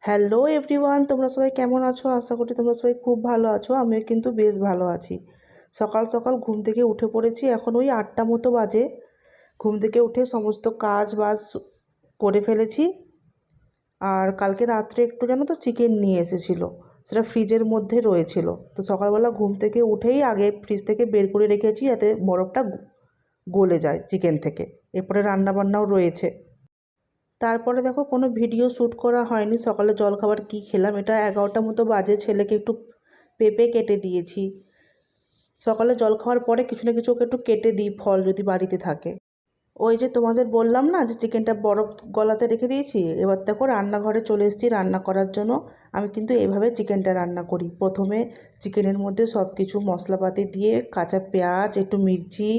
Hello everyone, তোমরা সবাই কেমন আছো? আশা করি তোমরা সবাই খুব ভালো আছো। আমিও কিন্তু বেশ ভালো আছি। সকাল সকাল ঘুম থেকে উঠে পড়েছি, এখন ওই 8টা মতো বাজে। ঘুম থেকে উঠে সমস্ত কাজ বাজ করে ফেলেছি। আর কালকে রাত্রে একটু জানো তো চিকেন নিয়ে এসেছিলো, সেটা ফ্রিজের মধ্যে রয়েছিল। তো সকালবেলা ঘুম থেকে উঠেই আগে ফ্রিজ থেকে বের করে রেখেছি যাতে বরফটা গলে যায় চিকেন থেকে। এরপরে রান্নাবান্নাও রয়েছে। তারপরে দেখো কোনো ভিডিও শ্যুট করা হয়নি। সকালে জলখাবার কী খেলাম, এটা 11টা মতো বাজে। ছেলেকে একটু পেঁপে কেটে দিয়েছি। সকালে জল খাওয়ার পরে কিছু না কিছু ওকে একটু কেটে দিই, ফল যদি বাড়িতে থাকে। ওই যে তোমাদের বললাম না যে চিকেনটা বরফ গলাতে রেখে দিয়েছি, এবার দেখো রান্নাঘরে চলে এসেছি রান্না করার জন্য। আমি কিন্তু এইভাবে চিকেনটা রান্না করি। প্রথমে চিকেনের মধ্যে সব কিছু মশলাপাতি দিয়ে, কাঁচা পেঁয়াজ, একটু মির্চি,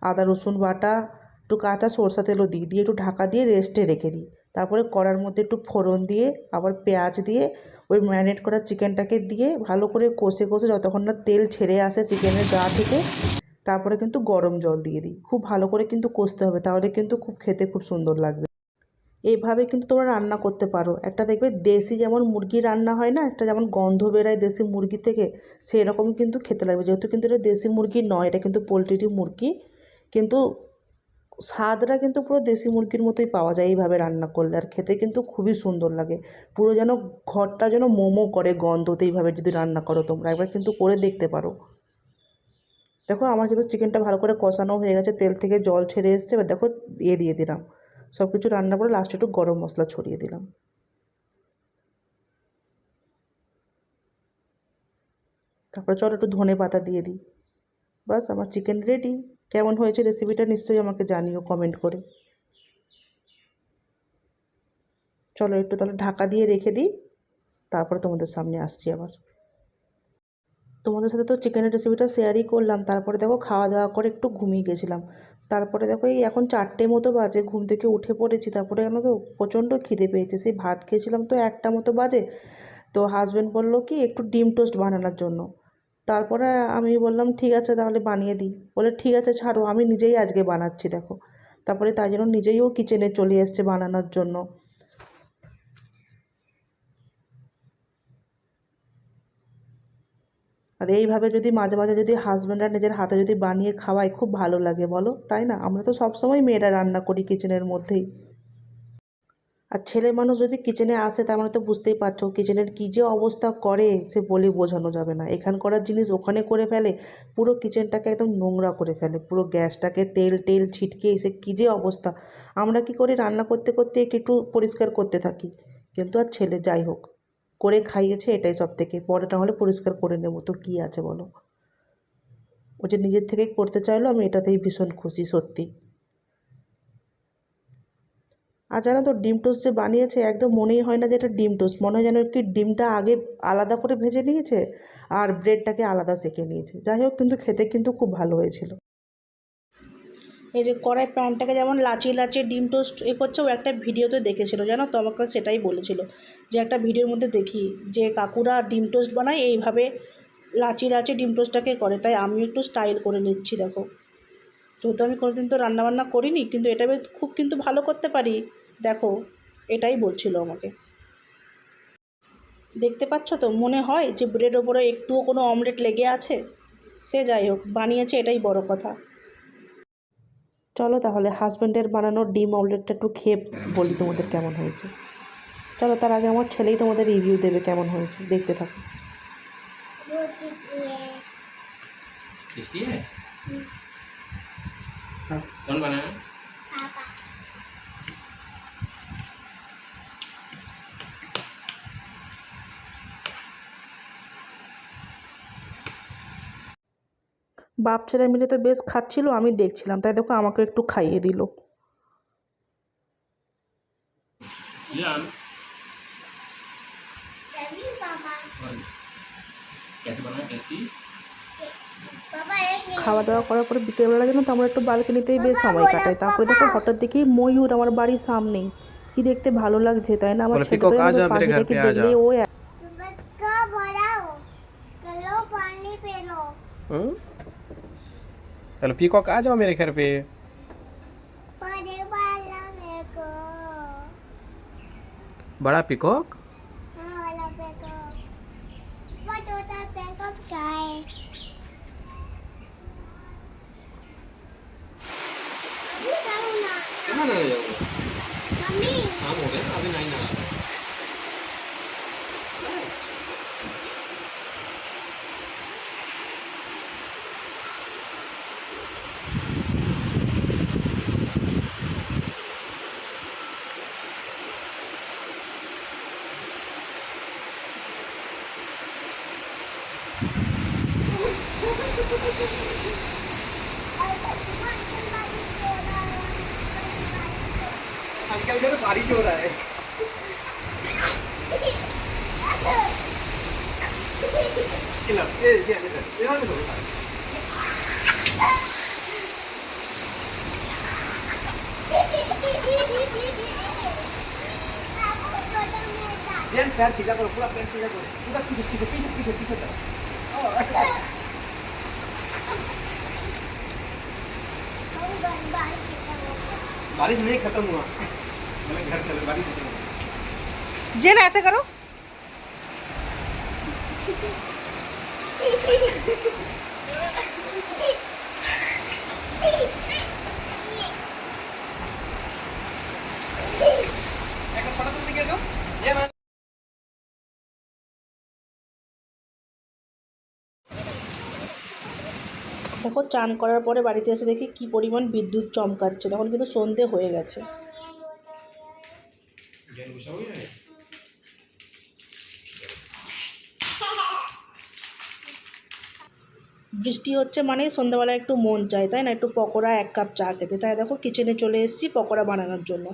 আদা রসুন বাটা, একটু কাঁচা সরষা তেলও দিয়ে একটু ঢাকা দিয়ে রেস্টে রেখে দিই। তারপরে কড়ার মধ্যে একটু ফোড়ন দিয়ে আবার পেঁয়াজ দিয়ে ওই ম্যারিনেট করা চিকেনটাকে দিয়ে ভালো করে কষে কষে যতক্ষণ না তেল ছেড়ে আসে চিকেনের গা থেকে, তারপরে কিন্তু গরম জল দিয়ে দিই। খুব ভালো করে কিন্তু কষতে হবে, তাহলে কিন্তু খুব খেতে খুব সুন্দর লাগবে। এইভাবে কিন্তু তোমরা রান্না করতে পারো। একটা দেখবে দেশি যেমন মুরগি রান্না হয় না, একটা যেমন গন্ধ বেরোয় দেশি মুরগি থেকে, সেই রকম কিন্তু খেতে লাগবে। যেহেতু কিন্তু এটা দেশি মুরগি নয়, এটা কিন্তু পোলট্রির মুরগি, কিন্তু স্বাদটা কিন্তু পুরো দেশি মুরগির মতোই পাওয়া যায় এইভাবে রান্না করলে। আর খেতে কিন্তু খুবই সুন্দর লাগে। পুরো যেন ঘরটা যেন মোমো করে গন্ধতে, এইভাবে যদি রান্না করো তোমরা। একবার কিন্তু করে দেখতে পারো। দেখো আমার কিন্তু চিকেনটা ভালো করে কষানো হয়ে গেছে, তেল থেকে জল ছেড়ে এসছে। এবার দেখো দিয়ে দিলাম সব কিছু রান্না করে, লাস্টে একটু গরম মশলা ছড়িয়ে দিলাম। তারপরে চলো একটু ধনে পাতা দিয়ে দিই। বাস আমার চিকেন রেডি। কেমন হয়েছে রেসিপিটা নিশ্চয়ই আমাকে জানিও কমেন্ট করে। চলো একটু তাহলে ঢাকা দিয়ে রেখে দিই, তারপরে তোমাদের সামনে আসছি আবার। তোমাদের সাথে তো চিকেনের রেসিপিটা শেয়ারই করলাম। তারপরে দেখো খাওয়া দাওয়া করে একটু ঘুমিয়ে গেছিলাম। তারপরে দেখো এই এখন 4টে মতো বাজে, ঘুম থেকে উঠে পড়েছি। তারপরে জানো তো প্রচণ্ড খিদে পেয়েছে। সেই ভাত খেয়েছিলাম তো 1টা মতো বাজে। তো হাজব্যান্ড বললো কি একটু ডিম টোস্ট বানানোর জন্য। তারপরে আমি বললাম ঠিক আছে তাহলে বানিয়ে দিই। বলে ঠিক আছে ছাড়ো, আমি নিজেই আজকে বানাচ্ছি দেখো। তারপরে তাই জন্য নিজেইও কিচেনে চলে এসছে বানানোর জন্য। আর এইভাবে যদি মাঝে মাঝে যদি হাজব্যান্ডরা নিজের হাতে যদি বানিয়ে খাওয়ায়, খুব ভালো লাগে বলো, তাই না? আমরা তো সবসময় মেয়েরা রান্না করি কিচেনের মধ্যেই। আর ছেলে মানুষ যদি কিচেনে আসে, তার মানে তো বুঝতেই পারছো কিচেনের কী যে অবস্থা করে, সে বলে বোঝানো যাবে না। এখান করার জিনিস ওখানে করে ফেলে, পুরো কিচেনটাকে একদম নোংরা করে ফেলে, পুরো গ্যাসটাকে তেল টেল ছিটকে এসে কী যে অবস্থা। আমরা কি করি, রান্না করতে করতে একটু একটু পরিষ্কার করতে থাকি। কিন্তু আর ছেলে যাই হোক, করে খাইয়েছে এটাই সব থেকে, পরে না হলে পরিষ্কার করে নেবো তো কী আছে বলো। ও যে নিজের থেকেই করতে চাইলো, আমি এটাতেই ভীষণ খুশি সত্যি। আর জানো তো ডিম টোস্ট যে বানিয়েছে, একদম মনেই হয় না যে এটা ডিম টোস্ট। মনে হয় যেন কি ডিমটা আগে আলাদা করে ভেজে নিয়েছে আর ব্রেডটাকে আলাদা সেঁকে নিয়েছে। যাই হোক, কিন্তু খেতে কিন্তু খুব ভালো হয়েছিল। এই যে কড়াই প্যানটাকে যেমন লাচিয়ে লাচিয়ে ডিম টোস্ট করছে, ও একটা ভিডিওতে দেখেছিল জানো তো, আমাকে সেটাই বলেছিল যে একটা ভিডিওর মধ্যে দেখি যে কাকুরা ডিম টোস্ট বানায় এইভাবে লাচিয়ে লাচিয়ে ডিম টোস্টটাকে করে। তাই আমিও একটু স্টাইল করে নিচ্ছি দেখো। যেহেতু আমি কোনোদিন তো রান্নাবান্না করিনি, কিন্তু এটা খুব কিন্তু ভালো করতে পারি দেখো, এটাই বলছিল আমাকে। দেখতে পাচ্ছ তো, মনে হয় যে ব্রেড ওপরে একটুও কোনো অমলেট লেগে আছে। সে যাই হোক, বানিয়েছে এটাই বড় কথা। চলো তাহলে হাজব্যান্ডের বানানো ডিম অমলেটটা একটু খেয়ে বলি তোমাদের কেমন হয়েছে। চলো, তার আগে আমার ছেলেই তোমাদের রিভিউ দেবে কেমন হয়েছে, দেখতে থাকো। टेस्टी है। कौन बनाया? पापा। বাপ ছেলে মিলে তো বেশ খাচ্ছিল, আমি দেখছিলাম, তাই দেখো আমাকে একটু খাইয়ে দিল। यार कैसे बनाया? टेस्टी। খাওয়া দাওয়া করার পরে বিকেলবেলা যেন তো আমরা একটু বালকনিতেই বেশ সময় কাটাই। তারপরে দেখো হঠাৎ দেখি ময়ূর আমার বাড়ির সামনেই। কি দেখতে ভালো লাগছে তাই না? আমার बोले ছেলে তো पिकॉक आ জানো जा मेरे घर পাখিটাকে पे आ जा। দেখলে ও चलो पिकॉक आ जाओ मेरे घर पे। बड़ा पिकॉक। कहाँ नहाने जाओगे? शाम हो गया ना, अभी नहीं नहा। अंकल का तो बारिश हो रहा है। पैर सीधा करो, पूरा पैर सीधा करो, पूरा पीछे पीछे पीछे पीछे पीछे करो। बारिश नहीं खत्म हुआ, मतलब घर चले, बारिश खत्म हुआ। जेन ऐसे करो। एक फोटो तुम दिखे दो, ये ना। দেখো চান করার পরে বাড়িতে এসে দেখি কি পরিমাণ বিদ্যুৎ চমকাচ্ছে, তখন কিন্তু সন্ধে হয়ে গেছে। गेम घुसाओगे ना? বৃষ্টি হচ্ছে মানে সন্ধ্যাবেলা একটু মন চায়, তাই না? একটু পকোড়া, 1 কাপ চা খেতে। তাই দেখো কিচেনে চলে এসেছি পকোড়া বানানোর জন্য।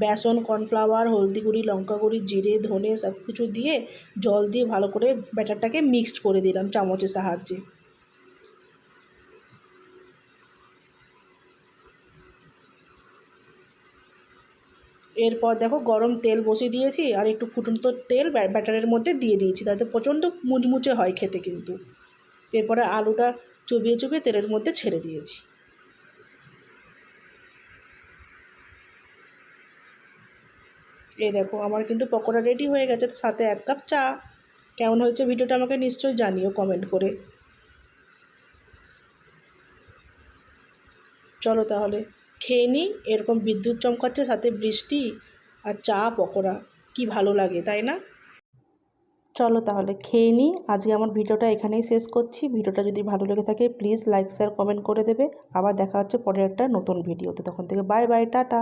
বেসন, কর্নফ্লাওয়ার, হলদি গুঁড়ি, লঙ্কা গুঁড়ি, জিরে, ধনে সব কিছু দিয়ে জল দিয়ে ভালো করে ব্যাটারটাকে মিক্সড করে দিলাম চামচের সাহায্যে। এরপর দেখো গরম তেল বসিয়ে দিয়েছি, আর একটু ফুটন্ত তেল ব্যাটারের মধ্যে দিয়ে দিয়েছি, তাতে প্রচণ্ড মুচমুচে হয় খেতে কিন্তু। এরপরে আলুটা চুবিয়ে চুবিয়ে তেলের মধ্যে ছেড়ে দিয়েছি। এই দেখো আমার কিন্তু পকোড়া রেডি হয়ে গেছে, সাথে 1 কাপ চা। কেমন হয়েছে ভিডিওটা আমাকে নিশ্চয়ই জানিও কমেন্ট করে। চলো তাহলে খেয়ে নিই। এরকম বিদ্যুৎ চমকাচ্ছে, সাথে বৃষ্টি আর চা, পকোড়া, কি ভালো লাগে তাই না? চলো তাহলে খেয়ে নিই। আজকে আমার ভিডিওটা এখানেই শেষ করছি। ভিডিওটা যদি ভালো লেগে থাকে প্লিজ লাইক শেয়ার কমেন্ট করে দেবে। আবার দেখা হচ্ছে পরের একটা নতুন ভিডিওতে। তখন থেকে বাই বাই, টাটা।